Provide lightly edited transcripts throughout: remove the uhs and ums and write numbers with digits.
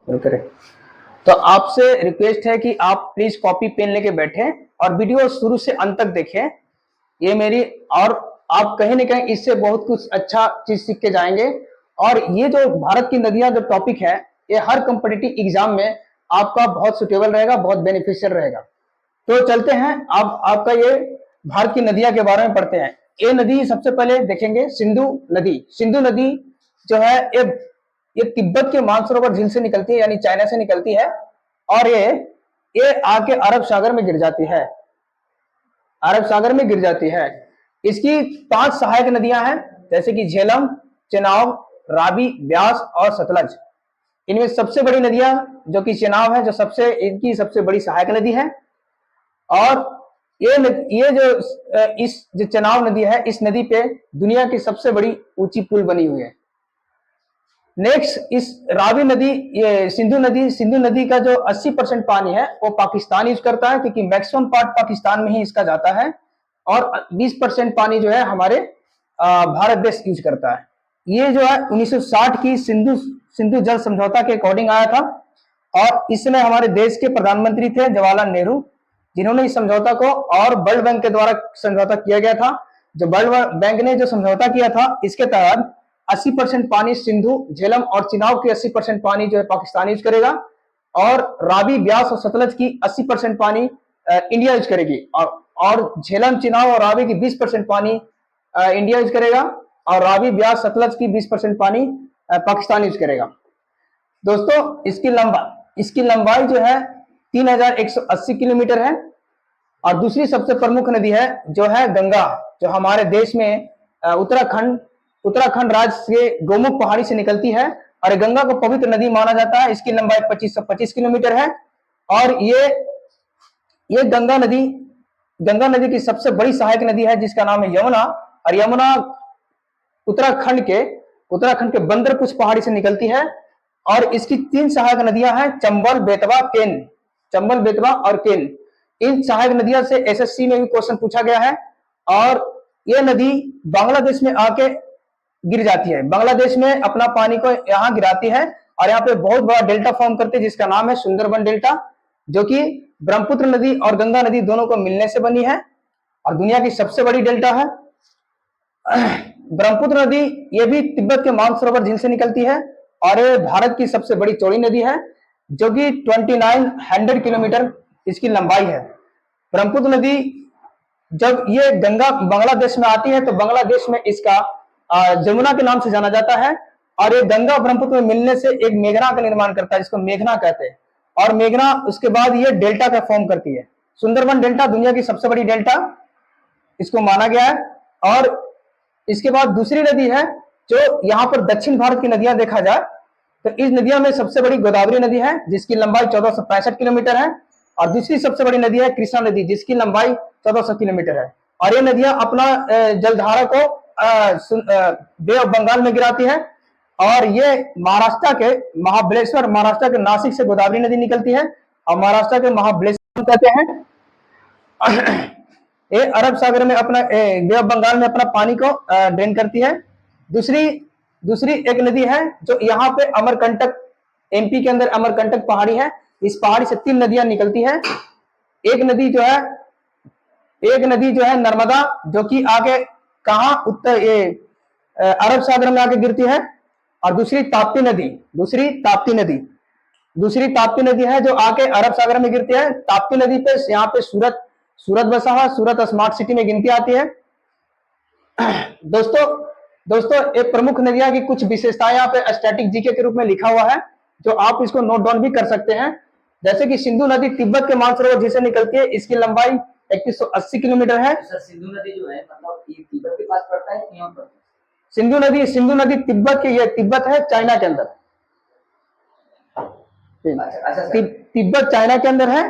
रुक रहे। तो आपसे रिक्वेस्ट है कि आप प्लीज कॉपी पेन लेके बैठे और वीडियो शुरू से अंत तक देखें। ये मेरी, और आप कहीं ना कहीं इससे बहुत कुछ अच्छा चीज सीख के जाएंगे। और ये जो भारत की नदियां जो टॉपिक है, ये हर कॉम्पिटिटिव एग्जाम में आपका बहुत सुटेबल रहेगा, बहुत बेनिफिशियल रहेगा। तो चलते हैं, आप आपका ये भारत की नदियां के बारे में पढ़ते हैं। ये नदी सबसे पहले देखेंगे, सिंधु नदी। सिंधु नदी जो है ये तिब्बत के मानसरोवर झील से निकलती है, यानी चाइना से निकलती है, और ये आके अरब सागर में गिर जाती है, अरब सागर में गिर जाती है। इसकी 5 सहायक नदियां हैं, जैसे कि झेलम, चेनाब, रावी, ब्यास और सतलज। इनमें सबसे बड़ी नदियां जो कि चेनाब है, जो सबसे इनकी सबसे बड़ी सहायक नदी है। और ये जो इस जो चेनाब नदी है, इस नदी पे दुनिया की सबसे बड़ी ऊंची पुल बनी हुई है। नेक्स्ट, इस रावी नदी, ये सिंधु नदी का जो 80% पानी है वो पाकिस्तान यूज करता है, क्योंकि मैक्सिमम पार्ट पाकिस्तान में ही इसका जाता है, और 20% पानी जो है हमारे भारत देश यूज करता है। ये जो है 1960 की सिंधु जल समझौता के अकॉर्डिंग आया था, और इसमें हमारे देश के प्रधानमंत्री थे जवाहरलाल नेहरू, जिन्होंने इस समझौता को, और वर्ल्ड बैंक के द्वारा समझौता किया गया था। जो वर्ल्ड बैंक ने जो समझौता किया था, इसके तहत 80% पानी सिंधु, झेलम और चिनाब की 80% पानी जो है पाकिस्तान यूज करेगा, और रावी, ब्यास और सतलज की 80% पानी इंडिया यूज करेगी, और झेलम, चिनाब और रावी की 20% पानी इंडिया यूज करेगा, और रावी, ब्यास, सतलज की 20% पानी पाकिस्तान यूज करेगा। दोस्तों, इसकी लंबाई जो है 3180 किलोमीटर है। और दूसरी सबसे प्रमुख नदी है जो है गंगा, जो हमारे देश में उत्तराखंड राज्य से गोमुख पहाड़ी से निकलती है, और गंगा को पवित्र नदी माना जाता है। इसकी लंबाई 2525 किलोमीटर है। और ये गंगा नदी की सबसे बड़ी सहायक नदी है, जिसका नाम है यमुना। और यमुना उत्तराखंड के बंदर कुछ पहाड़ी से निकलती है। और इसकी 3 सहायक नदियां हैं, चंबल, बेतवा और केन। इन सहायक नदियों से एसएससी में भी क्वेश्चन पूछा गया है। और यह नदी बांग्लादेश में आके गिर जाती है, बांग्लादेश में अपना पानी को यहाँ गिराती है, और यहाँ पे बहुत बड़ा डेल्टा फॉर्म करती है, जिसका नाम है सुंदरबन डेल्टा, जो कि ब्रह्मपुत्र नदी और गंगा नदी दोनों को मिलने से बनी है, और दुनिया की सबसे बड़ी डेल्टा है। ब्रह्मपुत्र नदी ये भी तिब्बत के मानसरोवर झील से निकलती है, और ये भारत की सबसे बड़ी चौड़ी नदी है, जो कि 2900 किलोमीटर इसकी लंबाई है। ब्रह्मपुत्र नदी जब ये गंगा बांग्लादेश में आती है, तो बांग्लादेश में इसका जमुना के नाम से जाना जाता है, और ये गंगा ब्रह्मपुत्र में मिलने से एक मेघना का निर्माण करता है, जिसको मेघना कहते हैं। और मेघना उसके बाद ये डेल्टा का फॉर्म करती है। सुंदरबन डेल्टा दुनिया की सबसे बड़ी डेल्टा इसको माना गया है। और इसके बाद दूसरी नदी है, जो यहाँ पर दक्षिण भारत की नदियां देखा जाए तो इस नदियों में सबसे बड़ी गोदावरी नदी है, जिसकी लंबाई 1465 किलोमीटर है। और दूसरी सबसे बड़ी नदी है कृष्णा नदी, जिसकी लंबाई 1400 किलोमीटर है। और ये नदियां अपना जलधारा को बे ऑफ बंगाल में गिराती है। और ये महाराष्ट्र के नासिक से गोदावरी नदी निकलती है, और महाराष्ट्र के महाबलेश्वर कहते हैं। ये अरब सागर में अपना बे ऑफ बंगाल में अपना पानी को ड्रेन करती है। दूसरी एक नदी है जो यहाँ पे अमरकंटक, एमपी के अंदर अमरकंटक पहाड़ी है। इस पहाड़ी से 3 नदियां निकलती है। एक नदी जो है नर्मदा, जो कि आगे कहा अरब सागर में आके गिरती है। और दूसरी ताप्ती नदी है जो आके अरब सागर में गिरती है। ताप्ती नदी पे यहाँ पे सूरत बसा हुआ, सूरत स्मार्ट सिटी में गिनती आती है। दोस्तों एक प्रमुख नदियां की कुछ विशेषताएं यहाँ पे स्टैटिक जीके के रूप में लिखा हुआ है, जो आप इसको नोट डाउन भी कर सकते हैं। जैसे कि सिंधु नदी तिब्बत के मानसरोवर झील से निकलती है, इसकी लंबाई 3180 किलोमीटर है। सिंधु नदी जो है मतलब ये तिब्बत के पास पड़ता है कि यहाँ पर? सिंधु नदी तिब्बत है चाइना के अंदर। तिब्बत चाइना के अंदर है,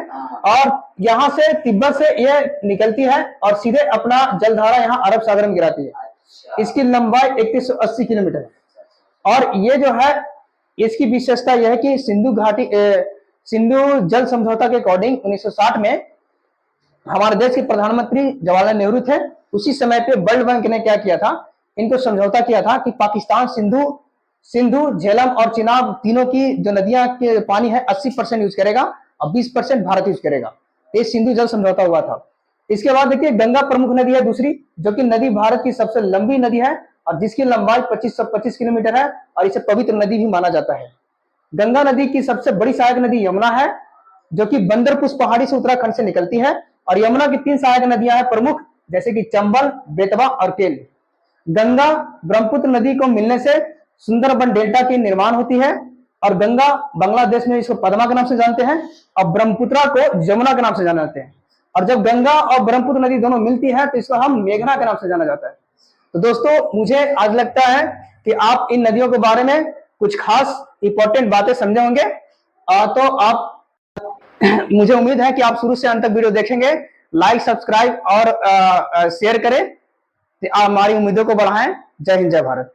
और यहाँ से तिब्बत से ये निकलती है और सीधे अपना जलधारा यहाँ अरब सागर में गिराती है। इसकी लंबाई 3180 किलोमीटर है। और ये जो है इसकी विशेषता यह है कि सिंधु जल समझौता के अकॉर्डिंग 1960 में हमारे देश के प्रधानमंत्री जवाहरलाल नेहरू थे। उसी समय पे वर्ल्ड बैंक ने क्या किया था, इनको समझौता किया था कि पाकिस्तान सिंधु, झेलम और चिनाब तीनों की जो नदियां के पानी है 80% यूज करेगा और 20% भारत यूज करेगा। ये सिंधु जल समझौता हुआ था। इसके बाद देखिए गंगा प्रमुख नदी है दूसरी, जो कि नदी भारत की सबसे लंबी नदी है और जिसकी लंबाई 2525 किलोमीटर है और इसे पवित्र नदी भी माना जाता है। गंगा नदी की सबसे बड़ी सहायक नदी यमुना है, जो कि बंदरपुर पहाड़ी से उत्तराखंड से निकलती है। और यमुना की 3 सहायक नदियां हैं प्रमुख, जैसे कि चंबल, बेतवा और केन। गंगा ब्रह्मपुत्र नदी को मिलने से सुंदरबन डेल्टा की निर्माण होती है। और गंगा बांग्लादेश में इसको पद्मा के नाम से जानते हैं और ब्रह्मपुत्रा को जमुना के नाम से जाने हैं। और जब गंगा और ब्रह्मपुत्र नदी दोनों मिलती है तो इसको हम मेघना के नाम से जाना जाता है। तो दोस्तों मुझे आज लगता है कि आप इन नदियों के बारे में कुछ खास इंपॉर्टेंट बातें समझे होंगे। तो आप मुझे उम्मीद है कि आप शुरू से अंत तक वीडियो देखेंगे। लाइक, सब्सक्राइब और शेयर करें, हमारी उम्मीदों को बढ़ाएं। जय हिंद, जय भारत।